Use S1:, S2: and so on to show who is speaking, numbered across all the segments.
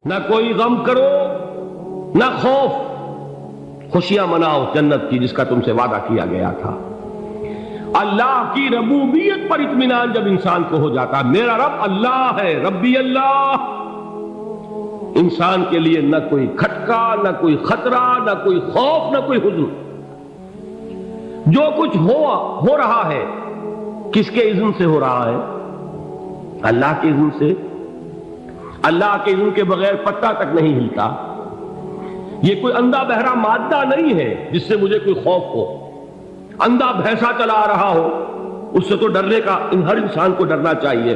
S1: نہ کوئی غم کرو نہ خوف، خوشیاں مناؤ جنت کی جس کا تم سے وعدہ کیا گیا تھا۔ اللہ کی ربوبیت پر اطمینان جب انسان کو ہو جاتا، میرا رب اللہ ہے، ربی اللہ، انسان کے لیے نہ کوئی کھٹکا، نہ کوئی خطرہ، نہ کوئی خوف، نہ کوئی حزن۔ جو کچھ ہو رہا ہے کس کے اذن سے ہو رہا ہے؟ اللہ کے اذن سے۔ اللہ کے اذن کے بغیر پتہ تک نہیں ہلتا۔ یہ کوئی اندھا بہرا مادہ نہیں ہے جس سے مجھے کوئی خوف ہو۔ اندھا بھینسا چلا آ رہا ہو اس سے تو ڈرنے کا ہر انسان کو ڈرنا چاہیے،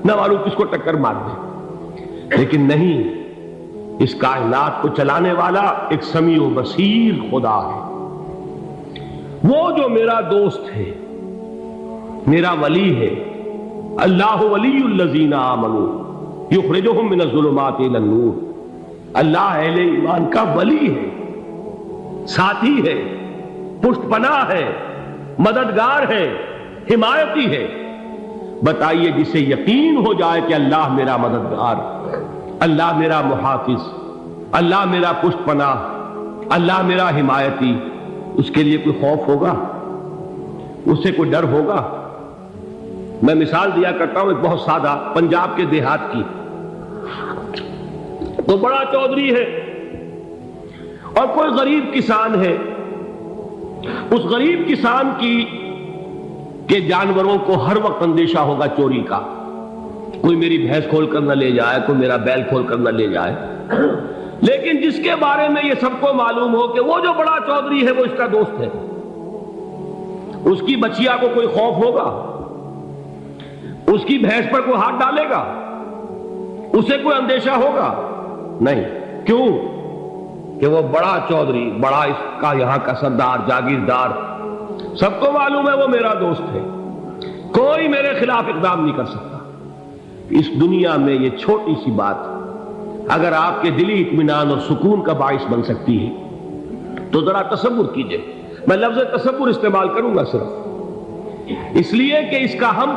S1: نہ معلوم کس کو ٹکر مار دے۔ لیکن نہیں، اس کائنات کو چلانے والا ایک سمیع و بصیر خدا ہے۔ وہ جو میرا دوست ہے، میرا ولی ہے۔ اللہ ولی الذین آمنوا یخرجہم من الظلمات الی النور۔ اللہ اہل ایمان کا ولی ہے، ساتھی ہے، پشت پناہ ہے، مددگار ہے، حمایتی ہے۔ بتائیے جسے یقین ہو جائے کہ اللہ میرا مددگار، اللہ میرا محافظ، اللہ میرا پشت پناہ، اللہ میرا حمایتی، اس کے لیے کوئی خوف ہوگا؟ اس سے کوئی ڈر ہوگا؟ میں مثال دیا کرتا ہوں ایک بہت سادہ، پنجاب کے دیہات کی۔ تو بڑا چودھری ہے اور کوئی غریب کسان ہے۔ اس غریب کسان کے جانوروں کو ہر وقت اندیشہ ہوگا چوری کا، کوئی میری بھینس کھول کر نہ لے جائے، کوئی میرا بیل کھول کر نہ لے جائے۔ لیکن جس کے بارے میں یہ سب کو معلوم ہو کہ وہ جو بڑا چودھری ہے وہ اس کا دوست ہے، اس کی بچیا کو کوئی خوف ہوگا؟ اس کی بھینس پر کوئی ہاتھ ڈالے گا؟ اسے کوئی اندیشہ ہوگا؟ نہیں۔ کیوں؟ کہ وہ بڑا چودھری، بڑا اس کا یہاں کا سردار، جاگیردار، سب کو معلوم ہے وہ میرا دوست ہے، کوئی میرے خلاف اقدام نہیں کر سکتا۔ اس دنیا میں یہ چھوٹی سی بات اگر آپ کے دلی اطمینان اور سکون کا باعث بن سکتی ہے تو ذرا تصور کیجئے۔ میں لفظ تصور استعمال کروں گا صرف اس لیے کہ اس کا ہم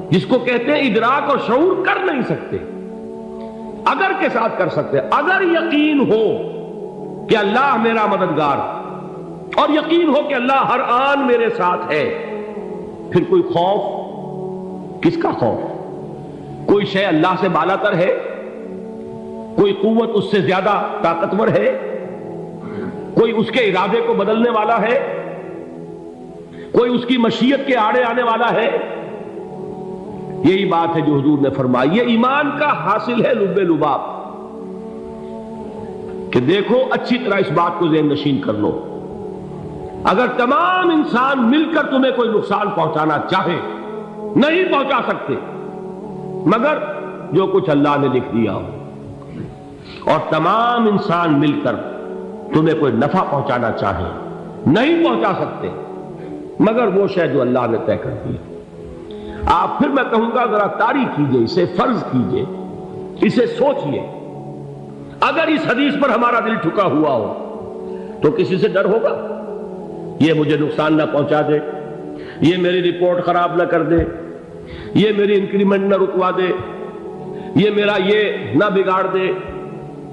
S1: جس کو کہتے ہیں ادراک اور شعور کر نہیں سکتے، اگر کے ساتھ کر سکتے۔ اگر یقین ہو کہ اللہ میرا مددگار اور یقین ہو کہ اللہ ہر آن میرے ساتھ ہے، پھر کوئی خوف؟ کس کا خوف؟ کوئی شے اللہ سے بالا تر ہے؟ کوئی قوت اس سے زیادہ طاقتور ہے؟ کوئی اس کے ارادے کو بدلنے والا ہے؟ کوئی اس کی مشیت کے آڑے آنے والا ہے؟ یہی بات ہے جو حضور نے فرمائی، یہ ایمان کا حاصل ہے لب لباب، کہ دیکھو اچھی طرح اس بات کو ذہن نشین کر لو۔ اگر تمام انسان مل کر تمہیں کوئی نقصان پہنچانا چاہے، نہیں پہنچا سکتے مگر جو کچھ اللہ نے لکھ دیا ہو، اور تمام انسان مل کر تمہیں کوئی نفع پہنچانا چاہے، نہیں پہنچا سکتے مگر وہ شے جو اللہ نے طے کر دی۔ آپ پھر میں کہوں گا ذرا طاری کیجئے، اسے فرض کیجئے، اسے سوچئے۔ اگر اس حدیث پر ہمارا دل ٹھکا ہوا ہو تو کسی سے ڈر ہوگا؟ یہ مجھے نقصان نہ پہنچا دے، یہ میری رپورٹ خراب نہ کر دے، یہ میری انکریمنٹ نہ رکوا دے، یہ میرا یہ نہ بگاڑ دے،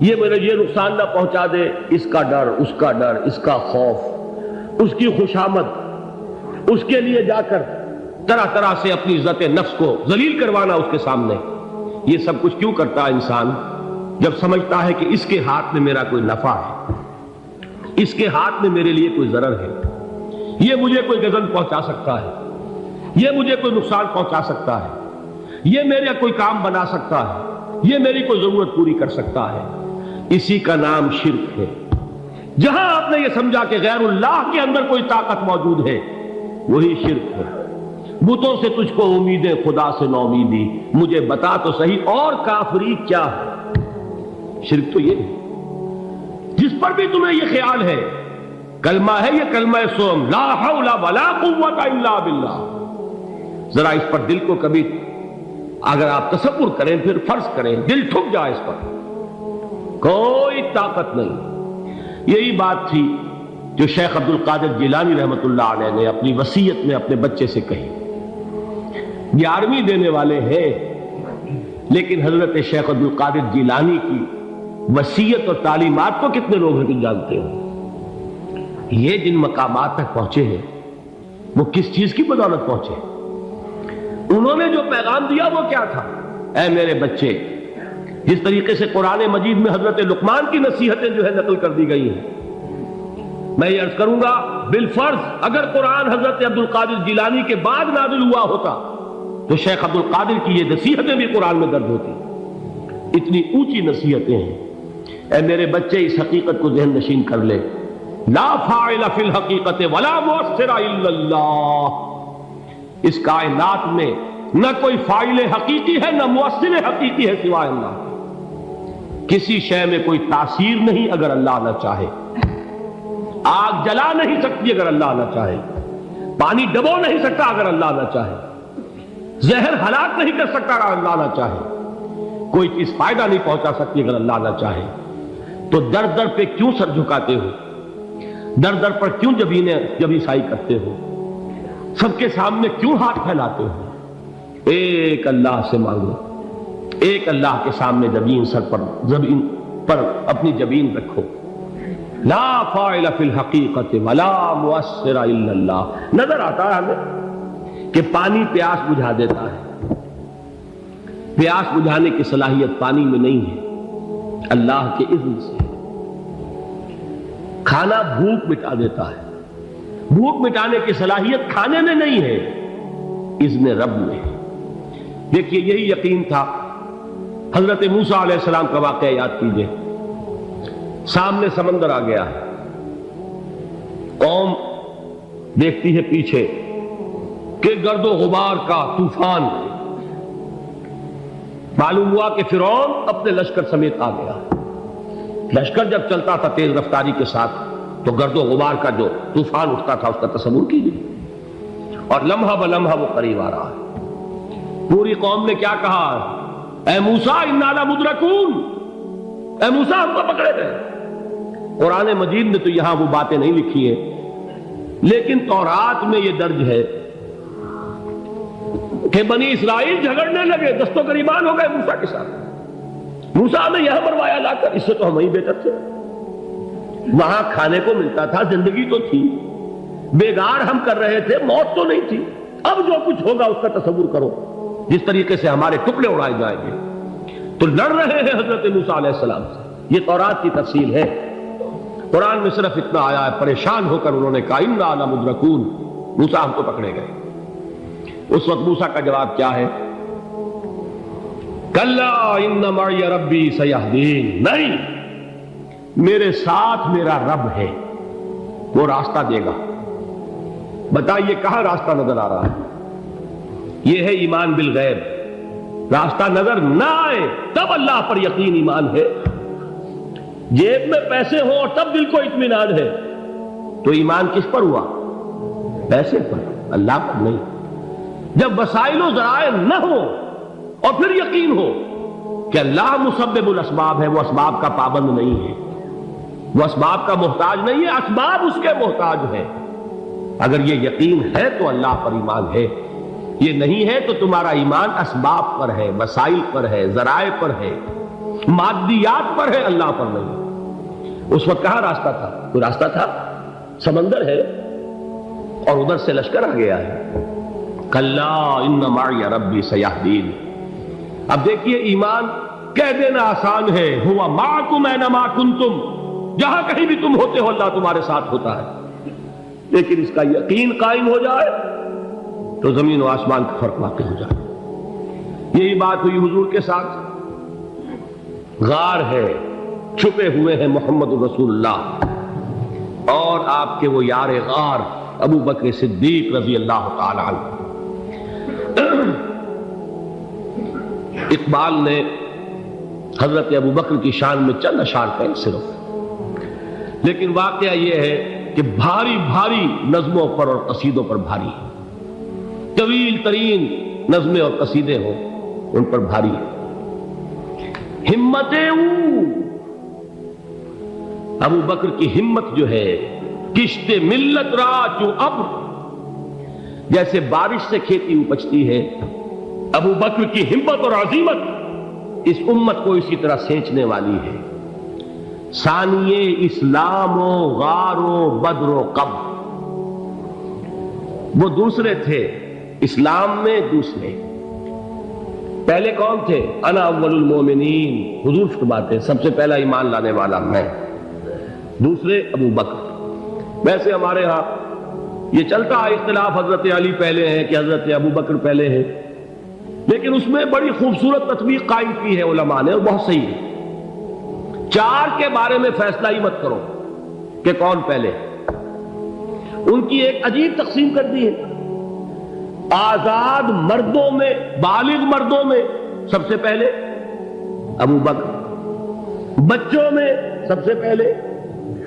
S1: یہ میرے یہ نقصان نہ پہنچا دے۔ اس کا ڈر، اس کا ڈر، اس کا خوف، اس کی خوشامد، اس کے لیے جا کر طرح طرح سے اپنی عزت نفس کو ذلیل کروانا اس کے سامنے، یہ سب کچھ کیوں کرتا ہے انسان؟ جب سمجھتا ہے کہ اس کے ہاتھ میں میرا کوئی نفع ہے، اس کے ہاتھ میں میرے لیے کوئی ضرر ہے، یہ مجھے کوئی غضب پہنچا سکتا ہے، یہ مجھے کوئی نقصان پہنچا سکتا ہے، یہ میرا کوئی کام بنا سکتا ہے، یہ میری کوئی ضرورت پوری کر سکتا ہے، اسی کا نام شرک ہے۔ جہاں آپ نے یہ سمجھا کہ غیر اللہ کے اندر کوئی طاقت موجود ہے، وہی شرک ہے۔ بتوں سے تجھ کو امیدیں، خدا سے نو امیدی، مجھے بتا تو صحیح اور کافری کیا ہے؟ شرک تو یہ ہے۔ جس پر بھی تمہیں یہ خیال ہے، کلمہ ہے یہ کلمہ سوم، لا حول ولا قوت الا باللہ، ذرا اس پر دل کو کبھی اگر آپ تصور کریں، پھر فرض کریں، دل ٹھک جائے اس پر، کوئی طاقت نہیں۔ یہی بات تھی جو شیخ عبد القادر جیلانی رحمۃ اللہ علیہ نے اپنی وصیت میں اپنے بچے سے کہی۔ 11ویں دینے والے ہیں لیکن حضرت شیخ عبد القادر جیلانی کی وصیت اور تعلیمات کو کتنے لوگ ہیں جانتے ہو؟ یہ جن مقامات تک پہنچے ہیں وہ کس چیز کی بدولت پہنچے؟ انہوں نے جو پیغام دیا وہ کیا تھا؟ اے میرے بچے، جس طریقے سے قرآن مجید میں حضرت لقمان کی نصیحتیں جو ہے نقل کر دی گئی ہیں، میں یہ عرض کروں گا بالفرض اگر قرآن حضرت عبد القادر جیلانی کے بعد نازل ہوا ہوتا تو شیخ عبد القادر کی یہ نصیحتیں بھی قرآن میں درج ہوتی۔ اتنی اونچی نصیحتیں ہیں۔ اے میرے بچے، اس حقیقت کو ذہن نشین کر لے، لا فاعل فی الحقیقت ولا مؤثر الا اللہ۔ اس کائنات میں نہ کوئی فاعل حقیقی ہے نہ مؤثر حقیقی ہے سوائے اللہ۔ کسی شے میں کوئی تاثیر نہیں اگر اللہ نہ چاہے۔ آگ جلا نہیں سکتی اگر اللہ نہ چاہے، پانی ڈبو نہیں سکتا اگر اللہ نہ چاہے، زہر ہلاک نہیں کر سکتا اگر اللہ نہ چاہے، کوئی چیز فائدہ نہیں پہنچا سکتی اگر اللہ نہ چاہے۔ تو در در پہ کیوں سر جھکاتے ہو؟ در در پر کیوں جبیں سائی کرتے ہو؟ سب کے سامنے کیوں ہاتھ پھیلاتے ہو؟ ایک اللہ سے مانگو، ایک اللہ کے سامنے زمین پر اپنی جبین رکھو۔ لا فاعل فی الحقیقت ولا مؤثر الا اللہ۔ نظر آتا ہے ہمیں کہ پانی پیاس بجھا دیتا ہے، پیاس بجھانے کی صلاحیت پانی میں نہیں ہے، اللہ کے اذن سے۔ کھانا بھوک مٹا دیتا ہے، بھوک مٹانے کی صلاحیت کھانے میں نہیں ہے، اذن رب میں ہے۔ دیکھیے یہی یقین تھا حضرت موسیٰ علیہ السلام کا واقعہ یاد کیجئے۔ سامنے سمندر آ گیا ہے، قوم دیکھتی ہے پیچھے کہ گرد و غبار کا طوفان، معلوم ہوا کہ فرعون اپنے لشکر سمیت آ گیا۔ لشکر جب چلتا تھا تیز رفتاری کے ساتھ تو گرد و غبار کا جو طوفان اٹھتا تھا اس کا تصور کیجیے، اور لمحہ بلمحہ وہ قریب آ رہا ہے۔ پوری قوم نے کیا کہا؟ اے موسیٰ انا لمدرکون، اے موسیٰ ہم کو پکڑے گئے۔ قرآن مجید نے تو یہاں وہ باتیں نہیں لکھی ہیں، لیکن تورات میں یہ درج ہے کہ بنی اسرائیل جھگڑنے لگے، دست و گریبان ہو گئے موسیٰ کے ساتھ۔ موسیٰ نے یہاں مروایا لا کر، اس سے تو ہم ہی بہتر تھے، وہاں کھانے کو ملتا تھا، زندگی تو تھی، بیگار ہم کر رہے تھے، موت تو نہیں تھی۔ اب جو کچھ ہوگا اس کا تصور کرو، جس طریقے سے ہمارے ٹکڑے اڑائے جائیں گے۔ تو لڑ رہے ہیں حضرت موسیٰ علیہ السلام سے، یہ تورات کی تفصیل ہے۔ قرآن میں صرف اتنا آیا ہے، پریشان ہو کر انہوں نے کہا انا لمدرکون، موسیٰ ہم کو پکڑے گئے۔ اس وقت موسیٰ کا جواب کیا ہے؟ کلا ان معی ربی سیہدین، نہیں، میرے ساتھ میرا رب ہے، وہ راستہ دے گا۔ بتائیے کہاں راستہ نظر آ رہا ہے؟ یہ ہے ایمان بالغیب۔ راستہ نظر نہ آئے تب اللہ پر یقین ایمان ہے۔ جیب میں پیسے ہوں اور تب دل کو اطمینان ہے تو ایمان کس پر ہوا؟ پیسے پر، اللہ پر نہیں۔ جب وسائل و ذرائع نہ ہو اور پھر یقین ہو کہ اللہ مسبب الاسباب ہے، وہ اسباب کا پابند نہیں ہے، وہ اسباب کا محتاج نہیں ہے، اسباب اس کے محتاج ہے۔ اگر یہ یقین ہے تو اللہ پر ایمان ہے، یہ نہیں ہے تو تمہارا ایمان اسباب پر ہے، وسائل پر ہے، ذرائع پر ہے، مادیات پر ہے، اللہ پر نہیں۔ اس وقت کہاں راستہ تھا؟ کوئی راستہ تھا؟ سمندر ہے اور ادھر سے لشکر آ گیا ہے۔ کلا ان معی ربی سیہدین۔ اب دیکھیے ایمان کہہ دینا آسان ہے، ہوا معکم اینما کنتم، جہاں کہیں بھی تم ہوتے ہو اللہ تمہارے ساتھ ہوتا ہے، لیکن اس کا یقین قائم ہو جائے تو زمین و آسمان کا فرق واقع ہو جائے۔ یہی بات ہوئی حضور کے ساتھ۔ غار ہے، چھپے ہوئے ہیں محمد رسول اللہ اور آپ کے وہ یار غار ابو بکر صدیق رضی اللہ تعالی عنہ۔ اقبال نے حضرت ابو بکر کی شان میں چند اشعار کہیں صرف، لیکن واقعہ یہ ہے کہ بھاری بھاری نظموں پر اور قصیدوں پر بھاری ہے، طویل ترین نظمیں اور قصیدے ہوں ان پر بھاری ہے۔ ہمتیں ابو بکر کی ہمت جو ہے، کشت ملت را چوں ابر، جیسے بارش سے کھیتی اپجتی ہے، ابو بکر کی ہمت اور عزیمت اس امت کو اسی طرح سینچنے والی ہے۔ ثانیے اسلام و غار و بدر و قبر، وہ دوسرے تھے اسلام میں، دوسرے پہلے کون تھے؟ انا اول المومنین، حضور فرماتے ہیں سب سے پہلا ایمان لانے والا میں، دوسرے ابو بکر۔ ویسے ہمارے ہاں یہ چلتا ہے اختلاف، حضرت علی پہلے ہیں کہ حضرت ابو بکر پہلے ہیں، لیکن اس میں بڑی خوبصورت تطبیق قائم کی ہے علماء نے، اور بہت صحیح ہے۔ چار کے بارے میں فیصلہ ہی مت کرو کہ کون پہلے، ان کی ایک عجیب تقسیم کر دی ہے۔ آزاد مردوں میں، بالغ مردوں میں سب سے پہلے ابو بکر، بچوں میں سب سے پہلے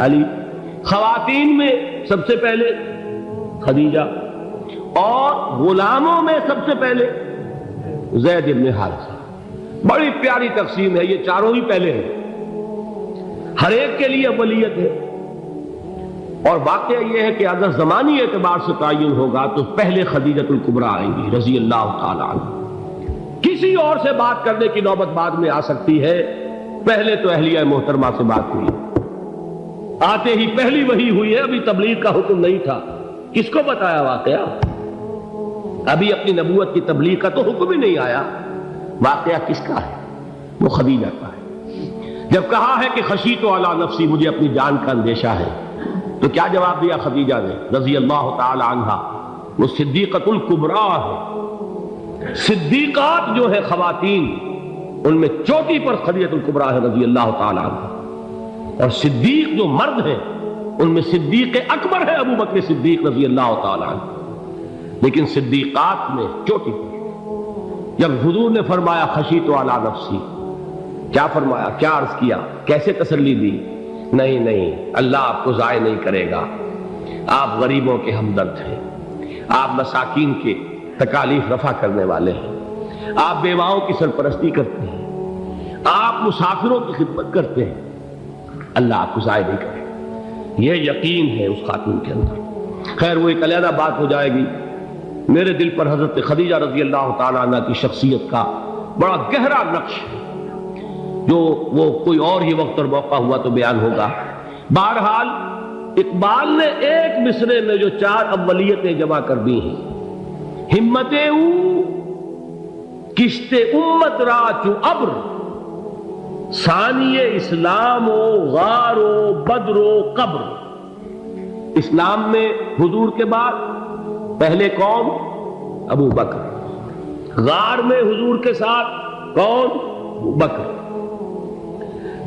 S1: علی، خواتین میں سب سے پہلے خدیجہ، اور غلاموں میں سب سے پہلے زید بن حارثہ۔ بڑی پیاری تقسیم ہے، یہ چاروں ہی پہلے ہیں، ہر ایک کے لیے اولیت ہے۔ اور واقعہ یہ ہے کہ اگر زمانی اعتبار سے تعین ہوگا تو پہلے خدیجۃ الکبریٰ آئیں گی رضی اللہ تعالی عنہ، کسی اور سے بات کرنے کی نوبت بعد میں آ سکتی ہے، پہلے تو اہلیہ محترمہ سے بات ہوئی، آتے ہی پہلی وحی ہوئی ہے، ابھی تبلیغ کا حکم نہیں تھا۔ کس کو بتایا واقعہ؟ ابھی اپنی نبوت کی تبلیغ کا تو حکم ہی نہیں آیا۔ واقعہ کس کا ہے؟ وہ خدیجہ کا ہے۔ جب کہا ہے کہ خشیت علی نفسی، مجھے اپنی جان کا اندیشہ ہے، تو کیا جواب دیا خدیجہ نے رضی اللہ تعالی عنہا؟ وہ صدیقۃ الکبریٰ ہے۔ صدیقات جو ہے خواتین، ان میں چوٹی پر خدیجۃ الکبریٰ ہے رضی اللہ تعالی عنہا، اور صدیق جو مرد ہیں ان میں صدیق اکبر ہے ابو بکر صدیق رضی اللہ تعالی عنہ، لیکن صدیقات میں چوٹی پر۔ جب حضور نے فرمایا خشیت علی نفسی، کیا فرمایا؟ کیا عرض کیا؟ کیسے تسلی دی؟ نہیں نہیں، اللہ آپ کو ضائع نہیں کرے گا، آپ غریبوں کے ہمدرد ہیں، آپ مساکین کے تکالیف رفع کرنے والے ہیں، آپ بیواؤں کی سرپرستی کرتے ہیں، آپ مسافروں کی خدمت کرتے ہیں، اللہ آپ کو ضائع نہیں کرے گا۔ یہ یقین ہے اس خاتون کے اندر۔ خیر وہ ایک علیحدہ بات ہو جائے گی۔ میرے دل پر حضرت خدیجہ رضی اللہ تعالیٰ عنہ کی شخصیت کا بڑا گہرا نقش ہے، جو وہ کوئی اور ہی وقت اور موقع ہوا تو بیان ہوگا۔ بہرحال اقبال نے ایک مصرے میں جو چار اولیتیں جمع کر دی ہیں، ہمتیں او کشت امت را چو ابر، ثانی اسلام و غار و بدر و قبر۔ اسلام میں حضور کے بعد پہلے کون؟ ابو بکر۔ غار میں حضور کے ساتھ کون؟ ابو بکر۔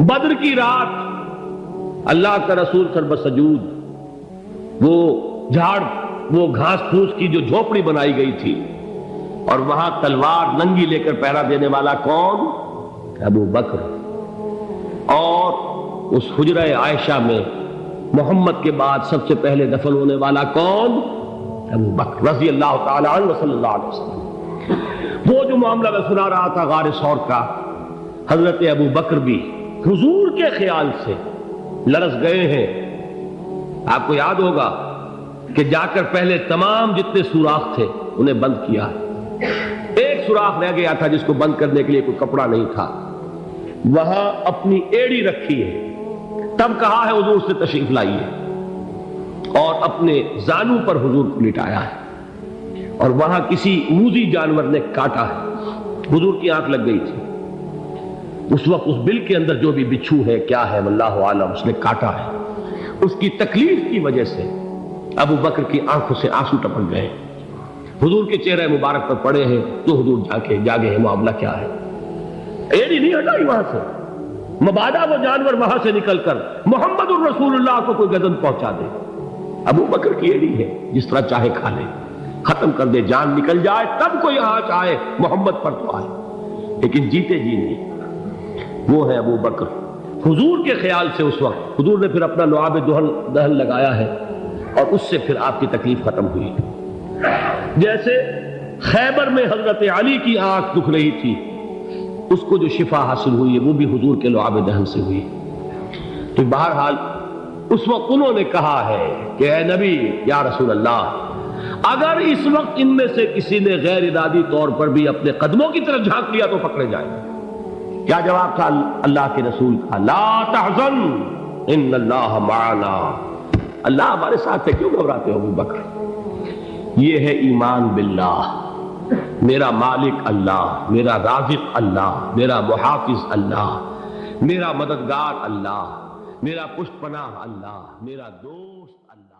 S1: بدر کی رات اللہ کا رسول سر سجود، وہ جھاڑ، وہ گھاس پھوس کی جو جھوپڑی بنائی گئی تھی، اور وہاں تلوار ننگی لے کر پہرا دینے والا کون؟ ابو بکر۔ اور اس حجرہ عائشہ میں محمد کے بعد سب سے پہلے دفن ہونے والا کون؟ ابو بکر رضی اللہ تعالی عنہ وصلی اللہ علیہ وسلم۔ وہ جو معاملہ میں سنا رہا تھا غار ثور کا، حضرت ابو بکر بھی حضور کے خیال سے لرز گئے ہیں۔ آپ کو یاد ہوگا کہ جا کر پہلے تمام جتنے سوراخ تھے انہیں بند کیا ہے، ایک سوراخ رہ گیا تھا جس کو بند کرنے کے لیے کوئی کپڑا نہیں تھا، وہاں اپنی ایڑی رکھی ہے، تب کہا ہے حضور سے تشریف لائیے، اور اپنے زانو پر حضور کو لٹایا ہے، اور وہاں کسی موذی جانور نے کاٹا ہے، حضور کی آنکھ لگ گئی تھی، اس وقت اس بل کے اندر جو بھی بچھو ہے کیا ہے واللہ عالم، اس نے کاٹا ہے، اس کی تکلیف کی وجہ سے ابو بکر کی آنکھوں سے آنسو ٹپک گئے، حضور کے چہرے مبارک پر پڑے ہیں، تو حضور جاگے ہیں، معاملہ کیا ہے؟ ایڑی نہیں ہٹائی وہاں سے، مبادا وہ جانور وہاں سے نکل کر محمد الرسول اللہ کو کوئی گزن پہنچا دے، ابو بکر کی ایڑی ہے، جس طرح چاہے کھا لے، ختم کر دے، جان نکل جائے تب کوئی آنچ آئے، محمد پر تو آئے، لیکن جیتے جی نہیں۔ وہ ہے ابو بکر۔ حضور کے خیال سے اس وقت حضور نے پھر اپنا لعاب دہن لگایا ہے، اور اس سے پھر آپ کی تکلیف ختم ہوئی۔ جیسے خیبر میں حضرت علی کی آنکھ دکھ رہی تھی، اس کو جو شفا حاصل ہوئی ہے وہ بھی حضور کے لعاب دہن سے ہوئی۔ تو بہرحال اس وقت انہوں نے کہا ہے کہ اے نبی یا رسول اللہ، اگر اس وقت ان میں سے کسی نے غیر ارادی طور پر بھی اپنے قدموں کی طرف جھانک لیا تو پکڑے جائے، کیا جواب تھا اللہ کے رسول کا؟ لا تحزن ان اللہ معنا، اللہ ہمارے ساتھ ہے، کیوں گھبراتے ہو ابو بکر؟ یہ ہے ایمان باللہ، میرا مالک اللہ، میرا رازق اللہ، میرا محافظ اللہ، میرا مددگار اللہ، میرا پشت پناہ اللہ، میرا دوست اللہ۔